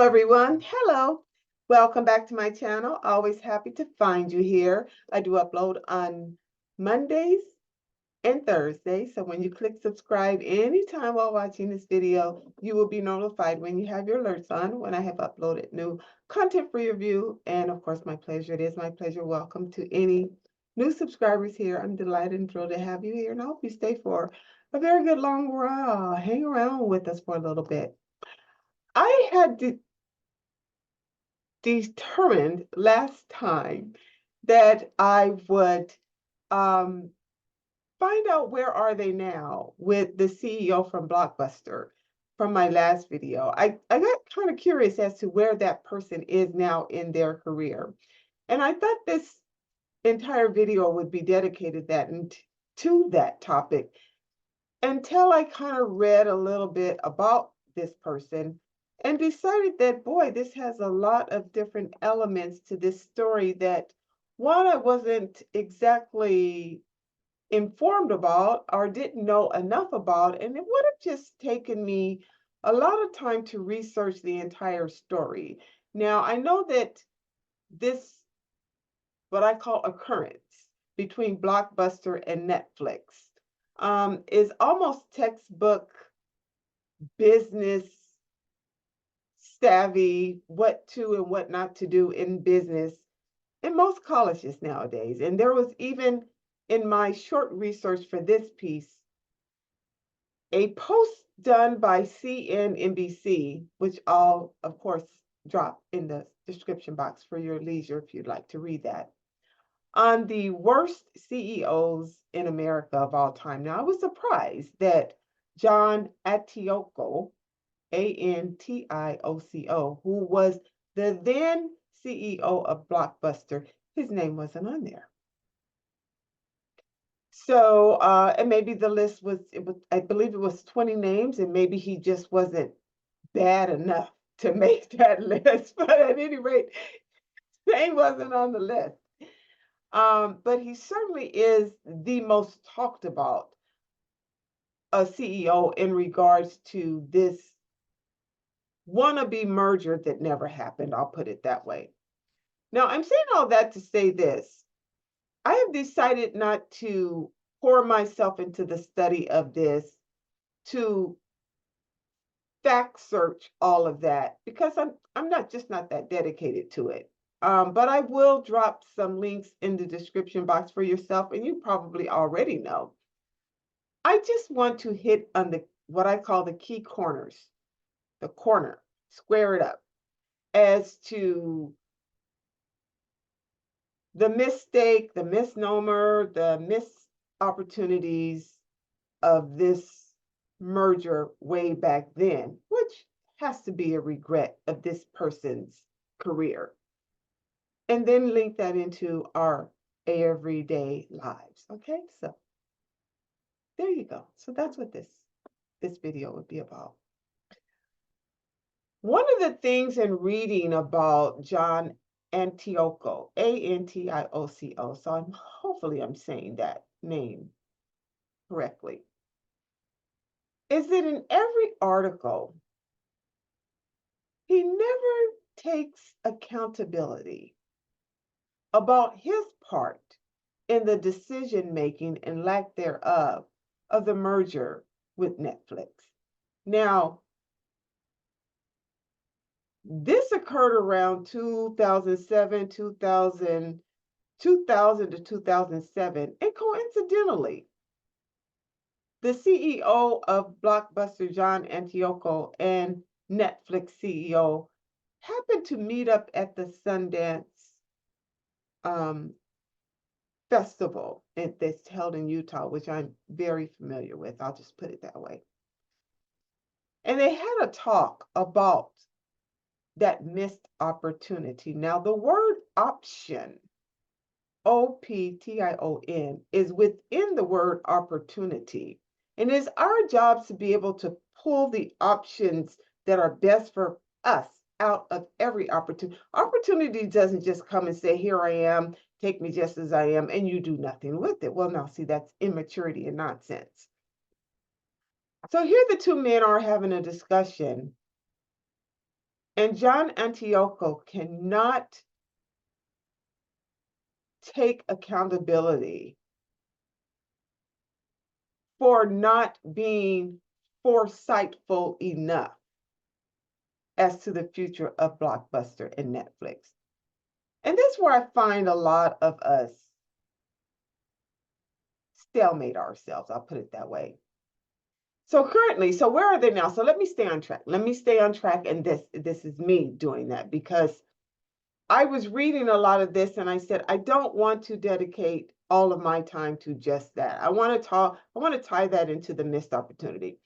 everyone. Hello. Welcome back to my channel. Always happy to find you here. I do upload on Mondays and Thursdays. So when you click subscribe anytime while watching this video, you will be notified when you have your alerts on when I have uploaded new content for your view. And of course, my pleasure. It is my pleasure. Welcome to any new subscribers here. I'm delighted and thrilled to have you here. And I hope you stay for a very good long while. Hang around with us for a little bit. I had determined last time that I would find out where are they now with the CEO from Blockbuster from my last video. I got kind of curious as to where that person is now in their career. And I thought this entire video would be dedicated to that topic until I kind of read a little bit about this person and decided that, boy, this has a lot of different elements to this story that, one, I wasn't exactly informed about or didn't know enough about, and it would have just taken me a lot of time to research the entire story. Now, I know that this, what I call occurrence between Blockbuster and Netflix, is almost textbook business savvy, what to and what not to do in business in most colleges nowadays. And there was even in my short research for this piece, a post done by CNNBC, which I'll, of course, drop in the description box for your leisure if you'd like to read that, on the worst CEOs in America of all time. Now, I was surprised that John Antioco, Antioco, who was the then CEO of Blockbuster, his name wasn't on there. So, and maybe the list was, I believe it was 20 names, and maybe he just wasn't bad enough to make that list. But at any rate, his name wasn't on the list. But he certainly is the most talked about CEO in regards to this wannabe merger that never happened. I'll put it that way. Now, I'm saying all that to say this. I have decided not to pour myself into the study of this, to fact search all of that, because I'm not that dedicated to it. But I will drop some links in the description box for yourself, and you probably already know. I just want to hit on the what I call the key corners, the corner, square it up, as to the mistake, the misnomer, the missed opportunities of this merger way back then, which has to be a regret of this person's career. And then link that into our everyday lives. Okay, so there you go. So that's what this video would be about. One of the things in reading about John Antioco, Antioco, so hopefully I'm saying that name correctly, is that in every article, he never takes accountability about his part in the decision-making and lack thereof of the merger with Netflix. Now, this occurred around 2007, 2000 to 2007, and coincidentally, the CEO of Blockbuster, John Antioco, and Netflix CEO happened to meet up at the Sundance festival that's held in Utah, which I'm very familiar with. I'll just put it that way. And they had a talk about that missed opportunity. Now, the word option, OPTION, is within the word opportunity. And it's our job to be able to pull the options that are best for us out of every opportunity. Opportunity doesn't just come and say, here I am, take me just as I am, and you do nothing with it. Well, now, see, that's immaturity and nonsense. So here the two men are having a discussion And John Antioco cannot take accountability for not being foresightful enough as to the future of Blockbuster and Netflix. And that's where I find a lot of us stalemate ourselves. I'll put it that way. So currently, so where are they now? So let me stay on track. Let me stay on track. And this is me doing that because I was reading a lot of this and I said, I don't want to dedicate all of my time to just that. I want to tie that into the missed opportunity.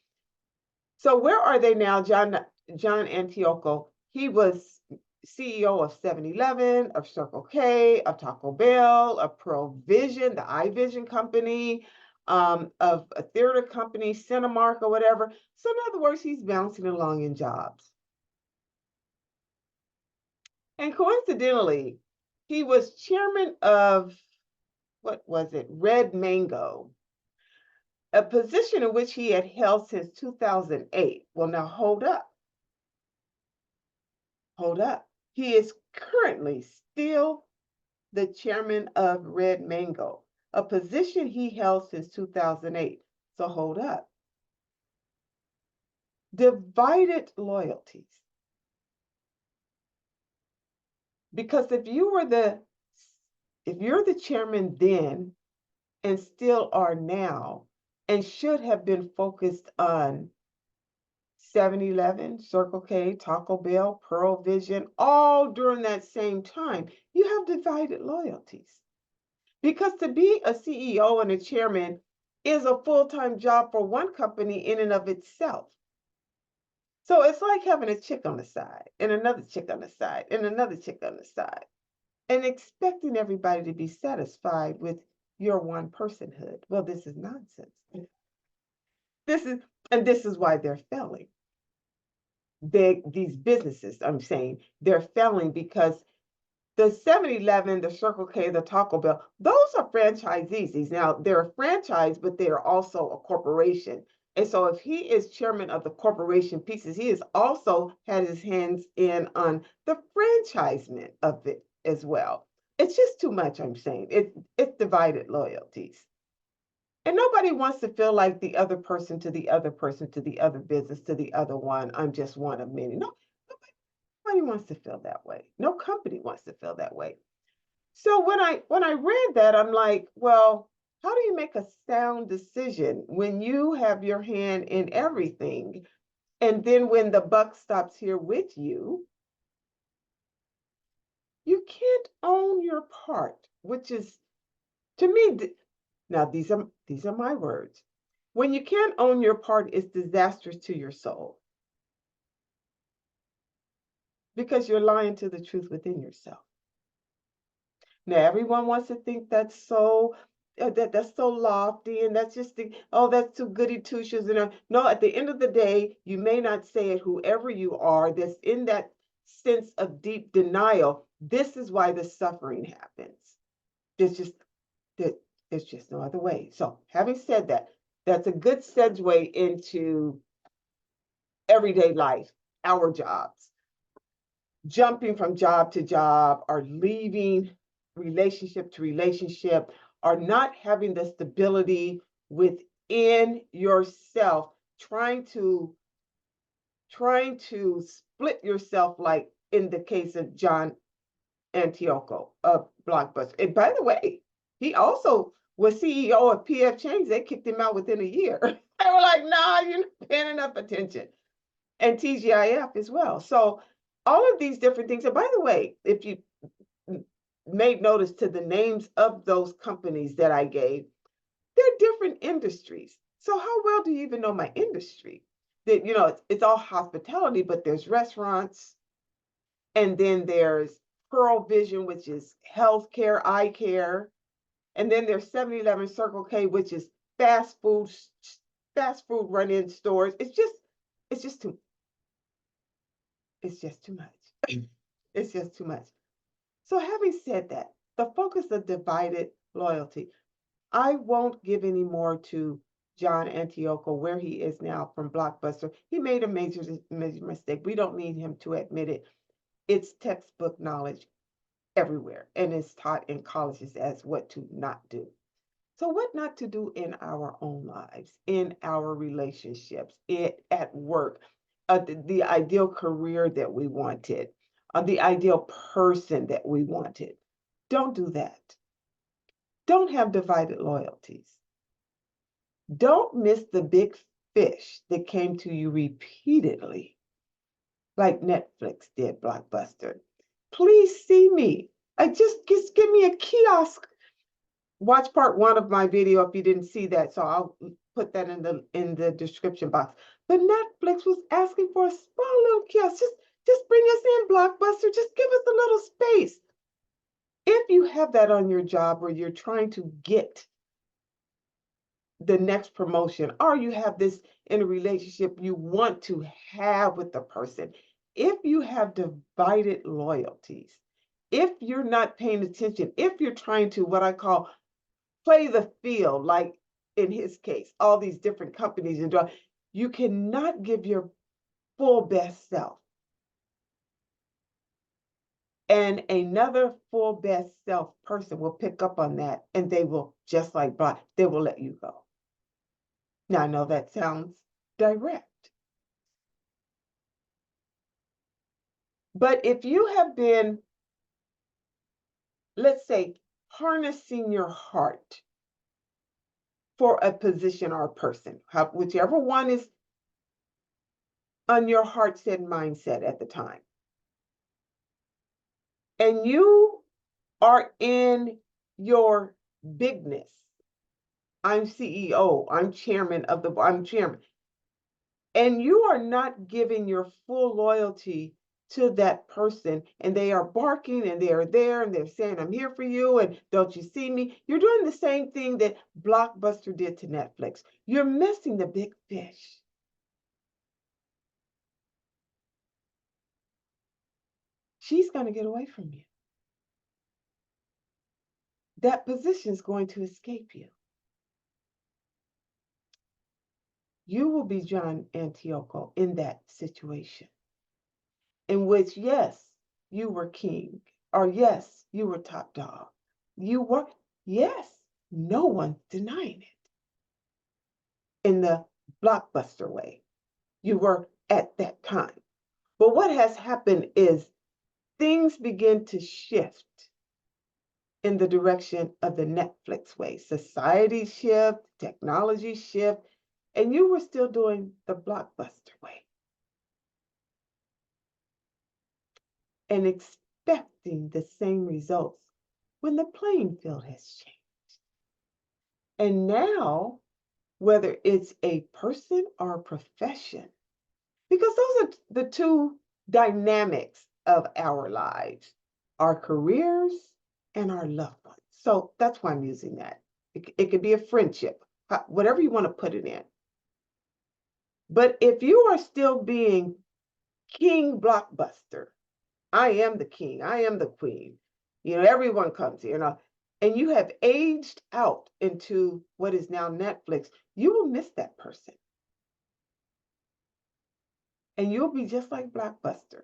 So where are they now? John Antioco, he was CEO of 7-Eleven, of Circle K, of Taco Bell, of Pearl Vision, the iVision company, of a theater company, Cinemark or whatever. So in other words, he's bouncing along in jobs. And coincidentally, he was chairman of, what was it, Red Mango, a position in which he had held since 2008. Well, now hold up. Hold up. He is currently still the chairman of Red Mango, a position he held since 2008. So hold up. Divided loyalties. Because if you're the chairman then and still are now and should have been focused on 7-Eleven, Circle K, Taco Bell, Pearl Vision, all during that same time, you have divided loyalties. Because to be a CEO and a chairman is a full-time job for one company in and of itself. So it's like having a chick on the side and another chick on the side and another chick on the side and expecting everybody to be satisfied with your one personhood. Well, this is nonsense. This is why they're failing. These businesses, I'm saying, they're failing because the 7-Eleven, the Circle K, the Taco Bell, those are franchisees. Now, they're a franchise, but they are also a corporation. And so if he is chairman of the corporation pieces, he has also had his hands in on the franchisement of it as well. It's just too much, I'm saying. It's divided loyalties. And nobody wants to feel like the other person to the other person to the other business to the other one. I'm just one of many. No, nobody wants to feel that way. No company wants to feel that way. So when I read that, I'm like, well, how do you make a sound decision when you have your hand in everything? And then when the buck stops here with you, you can't own your part, which is, to me, now these are my words. When you can't own your part, it's disastrous to your soul because you're lying to the truth within yourself. Now everyone wants to think that's so that's so lofty and that's just that's too goody two shoes. And no, at the end of the day, you may not say it, whoever you are, that's in that sense of deep denial. This is why the suffering happens. There's just there's just no other way. So having said that, that's a good segue into everyday life, our jobs, jumping from job to job, or leaving relationship to relationship, or not having the stability within yourself, trying to split yourself, like in the case of John Antioco of Blockbuster. And by the way, he also was CEO of PF Chang's. They kicked him out within a year. They were like, nah, you're not paying enough attention. And TGIF as well. So all of these different things. And by the way, if you made notice to the names of those companies that I gave, they're different industries. So how well do you even know my industry? That, it's all hospitality, but there's restaurants, and then there's Pearl Vision, which is healthcare, eye care, and then there's 7-Eleven, Circle K, which is fast food run-in stores. It's just too much. It's just too much. So having said that, the focus of divided loyalty, I won't give any more to John Antioco where he is now from Blockbuster. He made a major mistake. We don't need him to admit it. It's textbook knowledge everywhere, and it's taught in colleges as what to not do. So what not to do in our own lives, in our relationships, at work, the ideal career that we wanted, the ideal person that we wanted. Don't do that. Don't have divided loyalties. Don't miss the big fish that came to you repeatedly, like Netflix did Blockbuster. Please see me. Just give me a kiosk. Watch part 1 of my video if you didn't see that. So I'll put that in the description box. But Netflix was asking for a small little kiosk. Just bring us in, Blockbuster. Just give us a little space. If you have that on your job where you're trying to get the next promotion, or you have this in a relationship you want to have with the person, if you have divided loyalties, if you're not paying attention, if you're trying to what I call play the field, like in his case, all these different companies and you cannot give your full best self. And another full best self person will pick up on that, and they will, just like Brian, they will let you go. Now, I know that sounds direct, but if you have been, let's say, harnessing your heart for a position or a person, whichever one is on your heart set mindset at the time, and you are in your bigness. I'm CEO, I'm chairman of I'm chairman. And you are not giving your full loyalty to that person, and they are barking and they are there and they're saying, I'm here for you and don't you see me? You're doing the same thing that Blockbuster did to Netflix. You're missing the big fish. She's going to get away from you. That position is going to escape you. You will be John Antioco in that situation, in which, yes, you were king, or yes, you were top dog. You were, yes, no one's denying it. In the Blockbuster way, you were at that time. But what has happened is things begin to shift in the direction of the Netflix way. Society shift, technology shift, and you were still doing the Blockbuster way. And expecting the same results when the playing field has changed. And now, whether it's a person or a profession, because those are the two dynamics of our lives, our careers and our loved ones. So that's why I'm using that. It could be a friendship, whatever you want to put it in. But if you are still being King Blockbuster, I am the king, I am the queen, everyone comes here, and you have aged out into what is now Netflix, you will miss that person. And you'll be just like Blockbuster,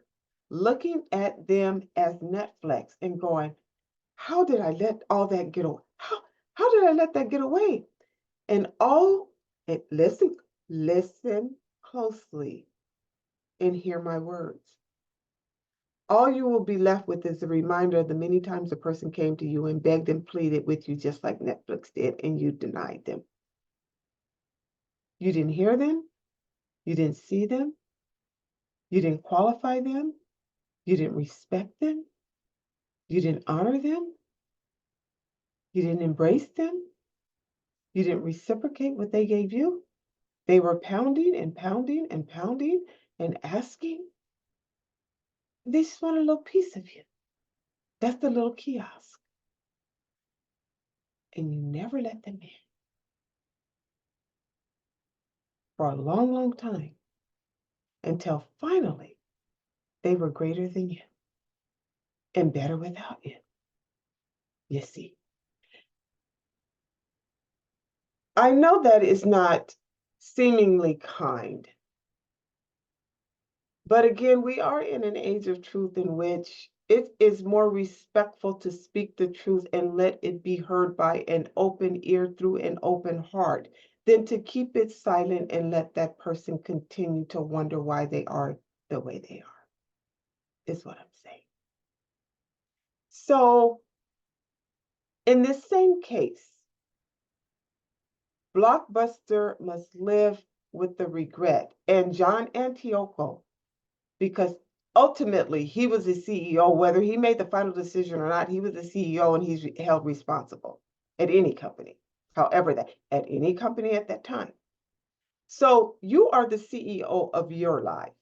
looking at them as Netflix and going, how did I let all that get away? How did I let that get away? And listen closely and hear my words. All you will be left with is a reminder of the many times a person came to you and begged and pleaded with you just like Netflix did, and you denied them. You didn't hear them. You didn't see them. You didn't qualify them. You didn't respect them. You didn't honor them. You didn't embrace them. You didn't reciprocate what they gave you. They were pounding and pounding and pounding and asking. They just want a little piece of you. That's the little kiosk. And you never let them in. For a long, long time. Until finally, they were greater than you. And better without you. You see. I know that is not seemingly kind. But again, we are in an age of truth in which it is more respectful to speak the truth and let it be heard by an open ear through an open heart than to keep it silent and let that person continue to wonder why they are the way they are, is what I'm saying. So, in this same case, Blockbuster must live with the regret. And John Antioco, because ultimately he was the CEO, whether he made the final decision or not, he was the CEO and he's held responsible at any company, however that, at any company at that time. So you are the CEO of your life.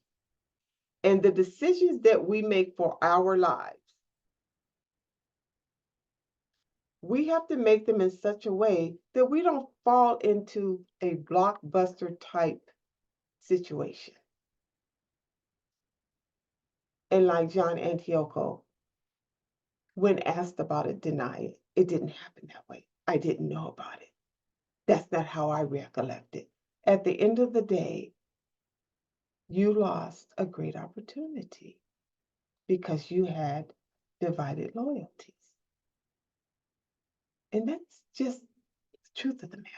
And the decisions that we make for our lives, we have to make them in such a way that we don't fall into a blockbuster type situation. And like John Antioco, when asked about it, deny it. It didn't happen that way. I didn't know about it. That's not how I recollect it. At the end of the day, you lost a great opportunity because you had divided loyalties. And that's just the truth of the matter.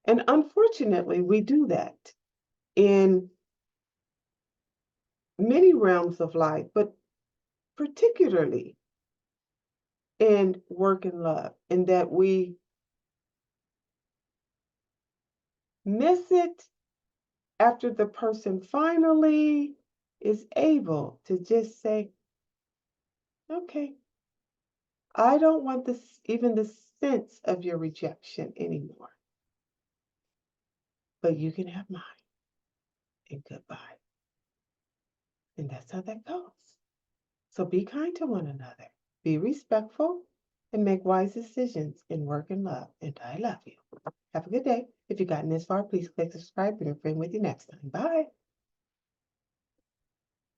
And unfortunately, we do that in many realms of life, but particularly in work and love, in that we miss it after the person finally is able to just say, okay, I don't want this, even the sense of your rejection anymore, but you can have mine, and goodbye. And that's how that goes. So be kind to one another, be respectful, and make wise decisions in work and love. And I love you. Have a good day. If you've gotten this far, please click subscribe and bring a friend with you next time. Bye.